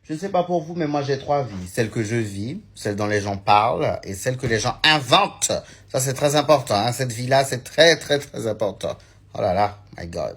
Je ne sais pas pour vous, mais moi j'ai 3 vies. Celle que je vis, celle dont les gens parlent et celle que les gens inventent. Ça c'est très important. Hein. Cette vie-là, c'est très très très important. Oh là là, my God.